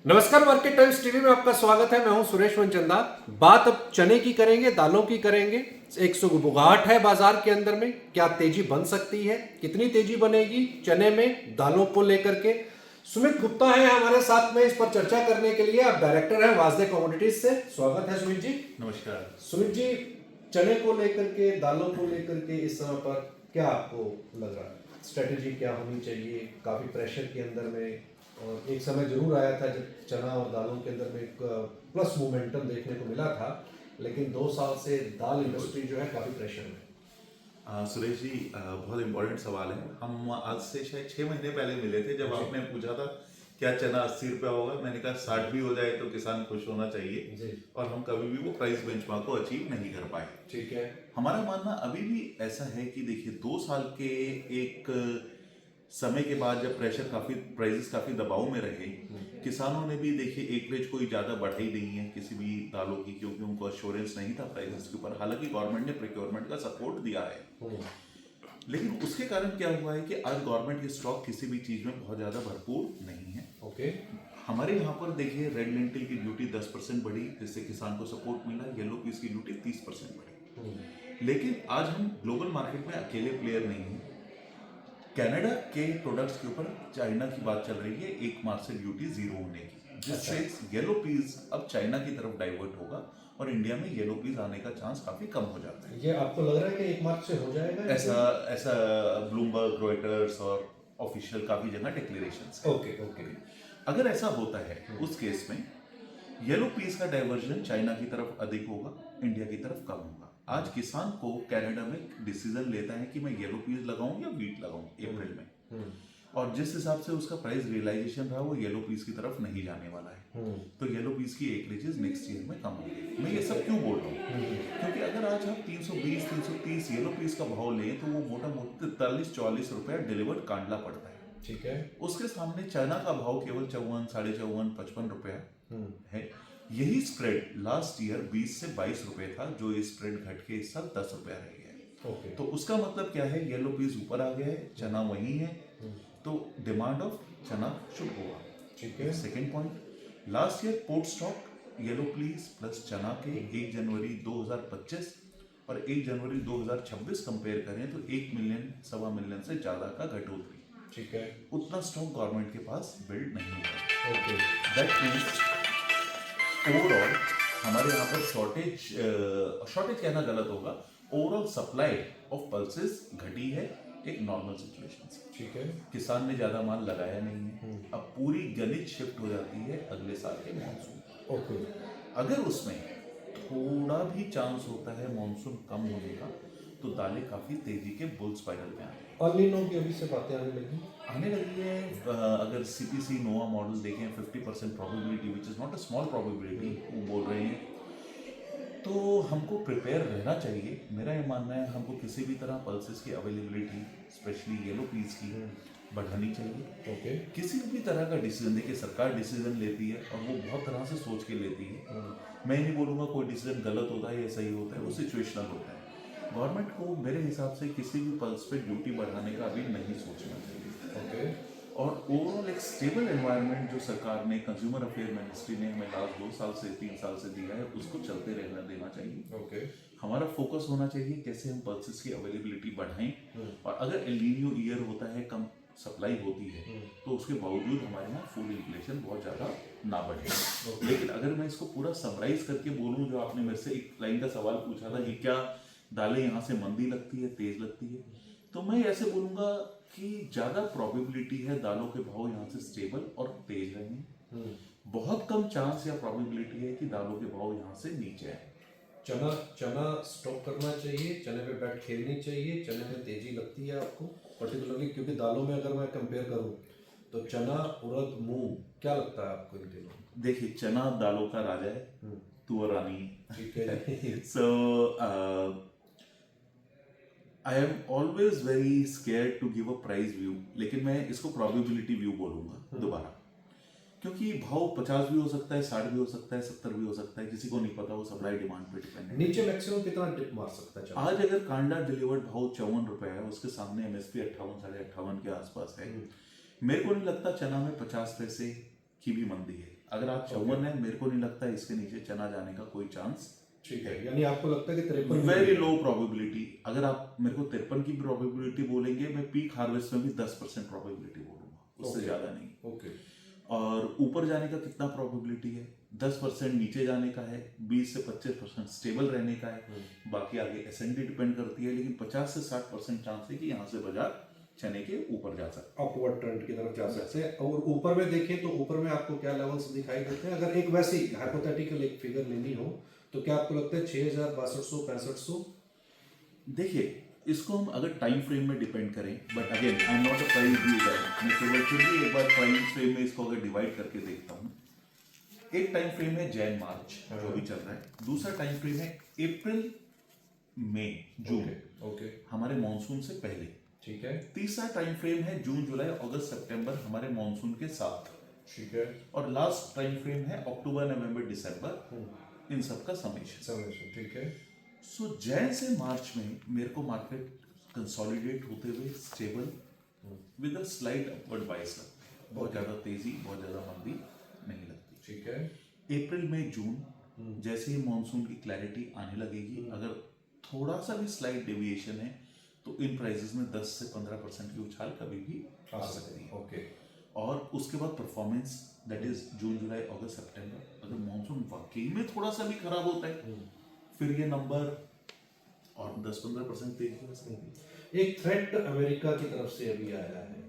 नमस्कार, market times TV में आपका स्वागत है। मैं हूं सुरेश वनचंदा। बात अब चने की करेंगे, दालों की करेंगे। एक सुगबुगाहट है बाजार के अंदर में। क्या तेजी बन सकती है, कितनी तेजी बनेगी चने में, दालों को लेकर के? सुमित गुप्ता है हमारे साथ में इस पर चर्चा करने के लिए। आप डायरेक्टर हैं वासदे कमोडिटीज से। स्वागत है सुमित जी। नमस्कार सुमित जी, चने को लेकर के, दालों को लेकर के इस समय पर क्या आपको लग रहा है, स्ट्रेटेजी क्या होनी चाहिए? काफी प्रेशर के अंदर में, और एक समय जरूर आया था जब चना और दालों के अंदर में एक प्लस मोमेंटम देखने को मिला था, लेकिन 2 साल से दाल इंडस्ट्री जो है काफी प्रेशर में। सुरेश जी, बहुत इम्पोर्टेंट सवाल है। हम आज से शायद 6 महीने पहले मिले थे जब जी। आपने पूछा था क्या चना 80 रुपया होगा। मैंने कहा 60 भी हो जाए तो किसान खुश होना चाहिए। जी। और हम कभी भी वो प्राइस बेंचमार्क को अचीव नहीं कर पाए। ठीक है। हमारा मानना अभी भी ऐसा है कि देखिए 2 साल के एक समय के बाद जब प्राइसेस काफी दबाव में रहे, किसानों ने भी देखिए एकरेज कोई ज्यादा बढ़ाई नहीं है किसी भी दालों की, क्योंकि उनको अश्योरेंस नहीं था प्राइसेस के ऊपर। हालांकि गवर्नमेंट ने प्रोक्योरमेंट का सपोर्ट दिया है, लेकिन उसके कारण क्या हुआ है कि आज गवर्नमेंट की स्टॉक किसी भी चीज में बहुत ज्यादा भरपूर नहीं है। ओके। हमारे यहाँ पर देखिए रेड लेंटिल की ड्यूटी 10% बढ़ी, जिससे किसान को सपोर्ट मिला। येलो पीस की ड्यूटी 30% बढ़ी। लेकिन आज हम ग्लोबल मार्केट में अकेले प्लेयर नहीं हैं। कनाडा के प्रोडक्ट्स के ऊपर चाइना की बात चल रही है 1 मार्च से ड्यूटी 0 होने की, जिससे येलो पीस अब चाइना की तरफ डाइवर्ट होगा और इंडिया में येलो पीस आने का चांस काफी कम हो जाता है। ये आपको लग रहा है कि 1 मार्च से हो जाएगा? ऐसा ऐसा ब्लूमबर्ग, रॉयटर्स और ऑफिशियल काफी जगह डिक्लेरेशंस है। Okay okay. अगर ऐसा होता है उस केस में येलो पीस का डाइवर्जन चाइना की तरफ अधिक होगा, इंडिया की तरफ कम होगा। आज किसान को कनाडा में डिसीजन लेता है कि मैं येलो पीस लगाऊं या व्हीट लगाऊं अप्रैल में, और जिस हिसाब से उसका प्राइस रियलाइजेशन रहा वो येलो पीस की तरफ नहीं जाने वाला है। तो येलो पीस की एकरेजेस नेक्स्ट ईयर में कम होंगे। मैं ये सब क्यों बोल रहा हूँ, क्योंकि अगर आज हम 320 330 येलो पीस का भाव लें तो वो मोटा मोटा 43-44 रुपया डिलीवर्ड कांडला पड़ता है। ठीक है। उसके सामने चना का भाव केवल 54, 54.5, 55 रुपया है। यही स्प्रेड लास्ट ईयर 20 से 22 रुपए था, जो ये स्प्रेड घट के इस साल 10 रुपया रह गया है। ओके। तो उसका मतलब क्या है, येलो पीस ऊपर आ गया है, चना वही है, तो डिमांड ऑफ चना शुड हुआ। ठीक है। Second point, last year port stock yellow peas plus चना के 1 जनवरी 2025 और 1 जनवरी 2026 कंपेयर करें तो 1 मिलियन, 1.25 मिलियन से ज्यादा का घटोतरी। ठीक है। उतना स्टॉक गवर्नमेंट के पास बिल्ड नहीं हुआ। ओके। दैट मीन्स ओवरऑल हमारे यहाँ पर शॉर्टेज कहना गलत होगा, ओवरऑल सप्लाई ऑफ पल्सेस घटी है एक नॉर्मल सिचुएशन से। ठीक है। किसान ने ज्यादा माल लगाया नहीं है। अब पूरी गणित शिफ्ट हो जाती है अगले साल के मानसून। ओके। अगर उसमें थोड़ा भी चांस होता है मानसून कम होने का, तो दालें काफी तेजी के बुल स्पाइरल में आएंगी। अल नीनो की अभी से बातें आने लगी है। अगर सीपीसी नोवा मॉडल देखें 50% probability, which is not a small probability, वो बोल रहे हैं, तो हमको प्रिपेयर रहना चाहिए। मेरा ये मानना है हमको किसी भी तरह पल्सेस की अवेलेबिलिटी, स्पेशली येलो पीस की, बढ़ानी चाहिए। ओके। किसी भी तरह का डिसीजन, देखिए सरकार डिसीजन लेती है और वो बहुत तरह से सोच के लेती है। मैं नहीं बोलूँगा कोई डिसीजन गलत होता है या सही होता है, वो सिचुएशनल होता है। गवर्नमेंट को मेरे हिसाब से किसी भी पल्स पे ड्यूटी बढ़ाने का अभी नहीं सोचना चाहिए। ओके। और ओवरऑल एक स्टेबल एनवायरनमेंट जो सरकार ने, कंज्यूमर अफेयर मिनिस्ट्री ने हमें लास्ट 2 साल से 3 साल से दिया है, उसको चलते रहना देना चाहिए। ओके। हमारा फोकस होना चाहिए कैसे हम पल्सेस की अवेलेबिलिटी बढ़ाएं, और अगर एल नीनो ईयर होता है, कम सप्लाई होती है, तो उसके बावजूद हमारे यहाँ फूड इन्फ्लेशन बहुत ज़्यादा ना बढ़े। लेकिन अगर मैं इसको पूरा समराइज करके बोलूँ, जो आपने मेरे से एक लाइन का सवाल पूछा था कि क्या दालें यहाँ से मंदी लगती है, तेज लगती है, तो मैं ऐसे बोलूँगा कि ज़्यादा प्रोबेबिलिटी है दालों के भाव यहाँ से स्टेबल और तेज रहेंगे। बहुत कम चांस या प्रोबेबिलिटी है कि दालों के भाव यहाँ से नीचे आए। चना स्टॉक करना चाहिए, चने पे बैट खेलनी चाहिए, चने में तेजी लगती है आपको पर्टिकुलरली? क्योंकि दालों में अगर मैं कंपेयर करूं तो चना, उड़द, मूंग, क्या लगता है आपको इन दिनों? देखिए चना दालों का राजा है, तुअर रानी। ठीक है। So I am always very scared to give a price view, लेकिन मैं इसको प्रोबेबिलिटी व्यू बोलूंगा दोबारा, क्योंकि भाव 50 भी हो सकता है, 60 भी हो सकता है, 70 भी हो सकता है, किसी को नहीं पता, वो सप्लाई डिमांड पे डिपेंड है। नीचे मैक्सिमम कितना डिप मार सकता है चना? आज अगर कांडा डिलीवर्ड भाव 54 रुपए है, उसके सामने एमएसपी 58, 58.5 के आसपास है, मेरे को नहीं लगता चना में 50 पैसे की भी मंदी है। अगर आप 54 है, मेरे को नहीं लगता इसके नीचे चना जाने का कोई चांस। ठीक है, यानी आपको लगता है कि 53 वेरी लो प्रोबेबिलिटी। अगर आप मेरे को 53 की प्रोबेबिलिटी बोलेंगे, मैं पीक हार्वेस्ट में भी 10% प्रोबेबिलिटी बोलूंगा, उससे ज्यादा नहीं। ओके। और ऊपर जाने का कितना प्रोबेबिलिटी है? 10% नीचे जाने का है, 20 से 25% स्टेबल रहने का है, बाकी आगे एसएनडी डिपेंड करती है। लेकिन 50 से 60% चांस है कि यहाँ से बाजार चने के ऊपर जा सकता है, अपवर्ड ट्रेंड की तरफ जा सकते हैं। और ऊपर में देखें तो ऊपर में आपको क्या लेवल्स दिखाई देते हैं? अगर एक वैसी हाइपोथेटिकल एक फिगर लेनी हो तो क्या आपको लगता है 6000, 6200, 6500? देखिए, इसको हम अगर टाइम फ्रेम में डिपेंड करें, but again I am not a price user, मैं केवल फिर भी एक बार टाइम फ्रेम में इसको अगर डिवाइड करके देखता हूँ। एक टाइम फ्रेम है जैन मार्च जो भी चल रहा है, दूसरा टाइम फ्रेम है अप्रैल मई जून, ओके, हमारे मॉनसून से पहले। ठीक है, तीसरा टाइम फ्रेम है जून जुलाई अगस्त सितंबर, हमारे मॉनसून के साथ। ठीक है, और लास्ट टाइम फ्रेम है अक्टूबर नवंबर दिसंबर, इन सब का समेशन। ठीक है। सो जैन से मार्च में मेरे को मार्केट कंसोलिडेट होते हुए stable with a slight upward bias लगता है, बहुत ज्यादा तेजी, बहुत ज्यादा मंदी नहीं लगती। ठीक है। अप्रैल मई जून जैसे ही मॉनसून की क्लैरिटी आने लगेगी, अगर थोड़ा सा भी स्लाइट डेविएशन है तो इन प्राइसेस में 10 से 15% की उछाल कभी भी आ सकती है। ओके। और उसके बाद परफॉर्मेंस, दैट इज जून जुलाई अगस्त सितंबर, अगर मॉनसून वाकई में थोड़ा सा भी खराब होता है फिर ये नंबर और 10-15% तेजी हो सकती है। एक थ्रेट अमेरिका की तरफ से अभी आया है,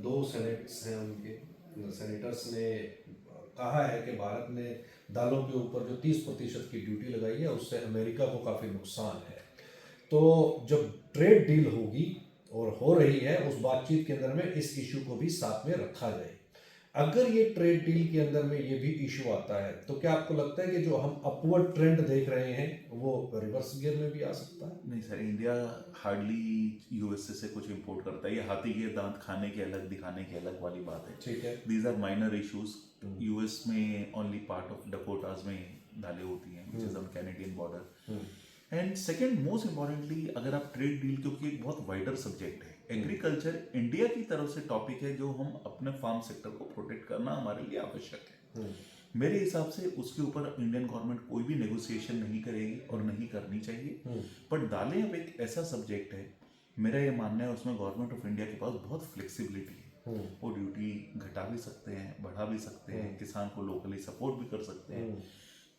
2 सेनेट्स हैं उनके, सेनेटर्स ने कहा है कि भारत ने दालों के ऊपर जो 30% की ड्यूटी लगाई है उससे अमेरिका को काफ़ी नुकसान है। तो जब ट्रेड डील होगी और हो रही है, उस बातचीत के अंदर में इस इशू को भी साथ में रखा जाए। अगर ये ट्रेड डील के अंदर में ये भी इशू आता है तो क्या आपको लगता है कि जो हम अपवर्ड ट्रेंड देख रहे हैं वो रिवर्स गियर में भी आ सकता है? नहीं सर, इंडिया हार्डली यूएसए से कुछ इंपोर्ट करता है। ये हाथी के दांत खाने के अलग दिखाने के अलग वाली बात है। ठीक है। These are minor issues. US में ओनली पार्ट ऑफ डकोटास में दालें होती हैं, which is on Canadian border. And second most importantly, अगर आप ट्रेड डील, क्योंकि एक बहुत वाइडर सब्जेक्ट है, एग्रीकल्चर इंडिया की तरफ से टॉपिक है जो हम अपने फार्म सेक्टर को प्रोटेक्ट करना हमारे लिए आवश्यक है। मेरे हिसाब से उसके ऊपर इंडियन गवर्नमेंट कोई भी नेगोशिएशन नहीं करेगी और नहीं करनी चाहिए। पर दालें अब एक ऐसा सब्जेक्ट है, मेरा ये मानना है उसमें गवर्नमेंट ऑफ इंडिया के पास बहुत फ्लेक्सिबिलिटी है। वो ड्यूटी घटा भी सकते हैं, बढ़ा भी सकते हैं, किसान को लोकली सपोर्ट भी कर सकते हैं।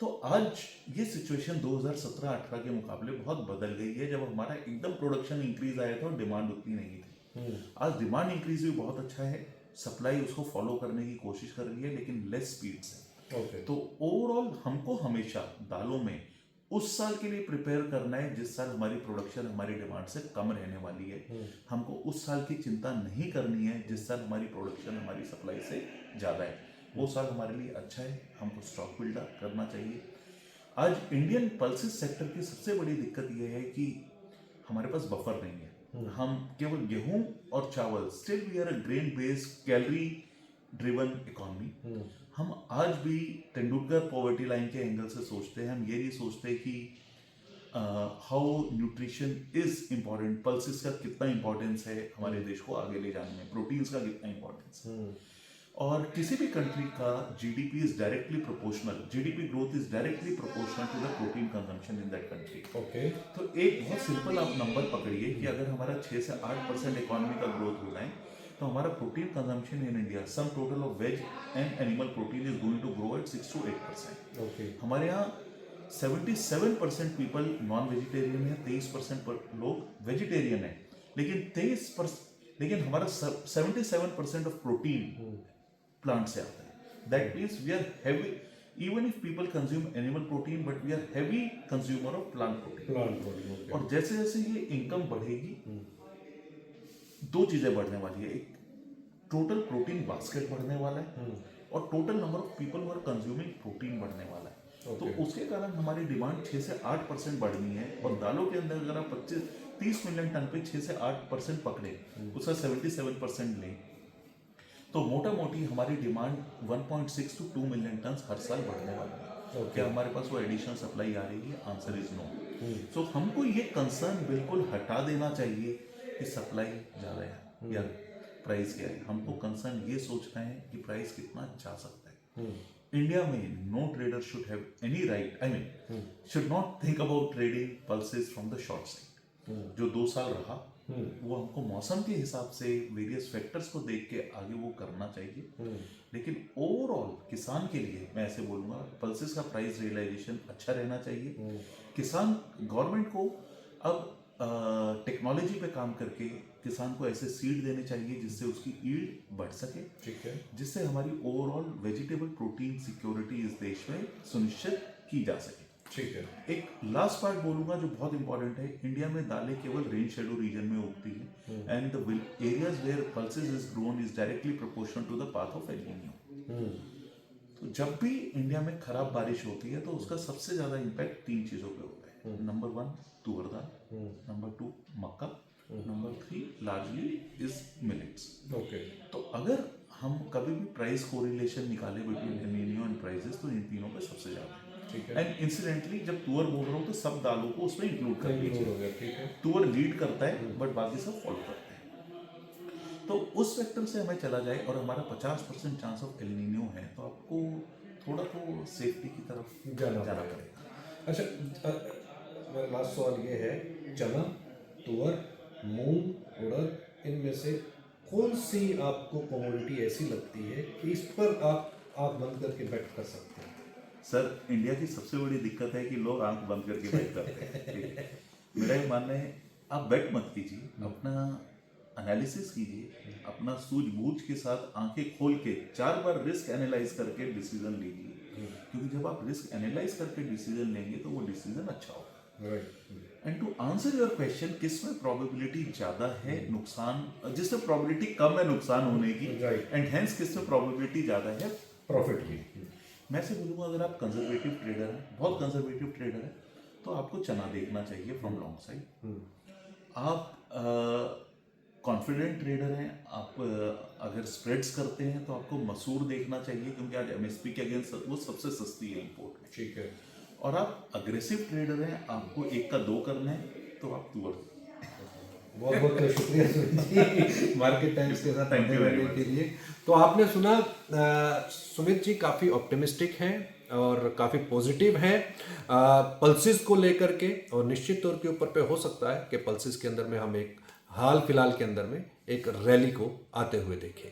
तो आज ये सिचुएशन 2017-18 के मुकाबले बहुत बदल गई है, जब हमारा एकदम प्रोडक्शन इंक्रीज आया था और डिमांड उतनी नहीं थी। आज डिमांड इंक्रीज भी बहुत अच्छा है, सप्लाई उसको फॉलो करने की कोशिश कर रही है लेकिन लेस स्पीड से। तो ओवरऑल हमको हमेशा दालों में उस साल के लिए प्रिपेयर करना है जिस साल हमारी प्रोडक्शन हमारी डिमांड से कम रहने वाली है। हमको उस साल की चिंता नहीं करनी है जिस साल हमारी प्रोडक्शन हमारी सप्लाई से ज़्यादा है। वो साल हमारे लिए अच्छा है, हमको स्टॉक बिल्डअप करना चाहिए। आज इंडियन पल्सेस सेक्टर की सबसे बड़ी दिक्कत यह है कि हमारे पास बफर नहीं है। हम केवल गेहूं और चावल, still we are a grain based calorie driven economy. हम आज भी तेंदुलकर पॉवर्टी लाइन के एंगल से सोचते हैं। हम ये नहीं सोचते कि how nutrition is important, pulses का कितना इंपॉर्टेंस है हमारे देश को आगे ले जाने में, प्रोटीन्स का कितना इंपॉर्टेंस है। और किसी भी कंट्री का GDP is directly proportional, GDP growth is directly proportional to the protein consumption in that country. Okay. तो एक बहुत सिंपल आप नंबर पकड़िए कि अगर हमारा 6 से 8% इकोनॉमी का ग्रोथ होना है तो हमारा protein consumption in India, sum total of veg and animal protein is going to grow at 6 to 8%। Okay. हमारे यहाँ 77% पीपल नॉन वेजिटेरियन है, 23% लोग वेजिटेरियन है, लेकिन हमारा 77% ऑफ प्रोटीन प्लांट से आता है। That means we are heavy, even if people consume animal protein, but we are heavy consumer of plant protein. और जैसे जैसे ये इनकम बढ़ेगी, दो चीजें बढ़ने वाली है। एक, टोटल प्रोटीन बास्केट बढ़ने वाला है और total number of people who are consuming protein बढ़ने वाला है। तो उसके कारण हमारी डिमांड 6 से 8% बढ़नी है। और दालों के अंदर अगर आप 25-30 मिलियन टन पे 6 से 8% पकड़े, उसका 77% लें, तो मोटा मोटी हमारी डिमांड 1.6 to 2 मिलियन टन हर साल बढ़ने वाली है। क्या हमारे पास वो एडिशनल सप्लाई आ रही है? Answer is no. सो हमको ये कंसर्न बिल्कुल हटा देना चाहिए कि सप्लाई ज़्यादा है या प्राइस क्या है। हमको कंसर्न ये सोचना है कि प्राइस कितना जा सकता है। इंडिया में no trader should have any right, I mean should not think about trading pulses from the short side. जो 2 साल रहा वो हमको मौसम के हिसाब से वेरियस फैक्टर्स को देख के आगे वो करना चाहिए। लेकिन ओवरऑल किसान के लिए मैं ऐसे बोलूँगा, पल्सेस का प्राइस रियलाइजेशन अच्छा रहना चाहिए। किसान, गवर्नमेंट को अब टेक्नोलॉजी पे काम करके किसान को ऐसे सीड देने चाहिए जिससे उसकी ईल्ड बढ़ सके, ठीक है, जिससे हमारी ओवरऑल वेजिटेबल प्रोटीन सिक्योरिटी इस देश में सुनिश्चित की जा सके। ठीक है। एक लास्ट पार्ट बोलूंगा जो बहुत इंपॉर्टेंट है, इंडिया में दालें केवल रेन शेडो रीजन में उगती है and the areas where pulses is grown is directly proportional to the path of El Nino. तो जब भी इंडिया में खराब बारिश होती है तो उसका सबसे ज्यादा इम्पैक्ट 3 चीजों पे होता है। नंबर 1 तुअर दाल, नंबर 2 मक्का, number 3 largely is millets. Okay, तो अगर हम कभी भी प्राइस कोरिलेशन निकाले between El Nino and prices तो इन तीनों पे सबसे ज्यादा है। ठीक है। एंड इंसिडेंटली जब तुअर बोल रहा हूँ तो सब दालों को उसमें इंक्लूड कर लीजिए। हो गया, ठीक है। तुअर लीड करता है बट बाकी सब फॉलो करते हैं। तो उस फैक्टर से हमें चला जाए और हमारा 50% चांस ऑफ एल नीनो है तो आपको थोड़ा तो सेफ्टी की तरफ जाना पड़ेगा। अच्छा, मेरा लास्ट सवाल ये है, चना, तुअर, मूंग, उड़द, इनमें से कौन सी आपको कमोडिटी ऐसी लगती है कि इस पर आप आँख बंद करके बैठ कर सकते हैं? सर, इंडिया की सबसे बड़ी दिक्कत है कि लोग आंख बंद करके बैठ करते हैं। ठीक है? मेरा ये मानना है आप बैठ मत कीजिए, अपना एनालिसिस कीजिए, अपना सूझबूझ के साथ आंखें खोल के 4 बार रिस्क एनालाइज करके डिसीजन लीजिए। क्योंकि जब आप रिस्क एनालाइज करके डिसीजन लेंगे तो वो डिसीजन अच्छा होगा। And to answer your question, किसमें प्रोबेबिलिटी ज्यादा है नुकसान, जिसमें प्रोबेबिलिटी कम है नुकसान होने की, एंड हेंस किसमें प्रोबेबिलिटी ज्यादा है प्रॉफिट की। मैं से बोलूँगा अगर आप कंजर्वेटिव ट्रेडर हैं, बहुत कंजर्वेटिव ट्रेडर हैं, तो आपको चना देखना चाहिए फ्रॉम लॉन्ग साइड। आप कॉन्फिडेंट ट्रेडर हैं, आप अगर स्प्रेड्स करते हैं तो आपको मसूर देखना चाहिए क्योंकि आज एमएसपी के अगेंस्ट वो सबसे सस्ती है इंपोर्ट में। ठीक है। और आप अग्रेसिव ट्रेडर हैं, आपको 1 का 2 करना है तो आप तुअर। बहुत बहुत शुक्रिया सुमित जी, मार्केट टाइम्स के साथ Thank you very रहने much. के लिए। तो आपने सुना, सुमित जी काफ़ी ऑप्टिमिस्टिक हैं और काफ़ी पॉजिटिव हैं पल्सेस को लेकर के, और निश्चित तौर के ऊपर पे हो सकता है कि पल्सेस के अंदर में हम एक हाल फिलहाल के अंदर में एक रैली को आते हुए देखें।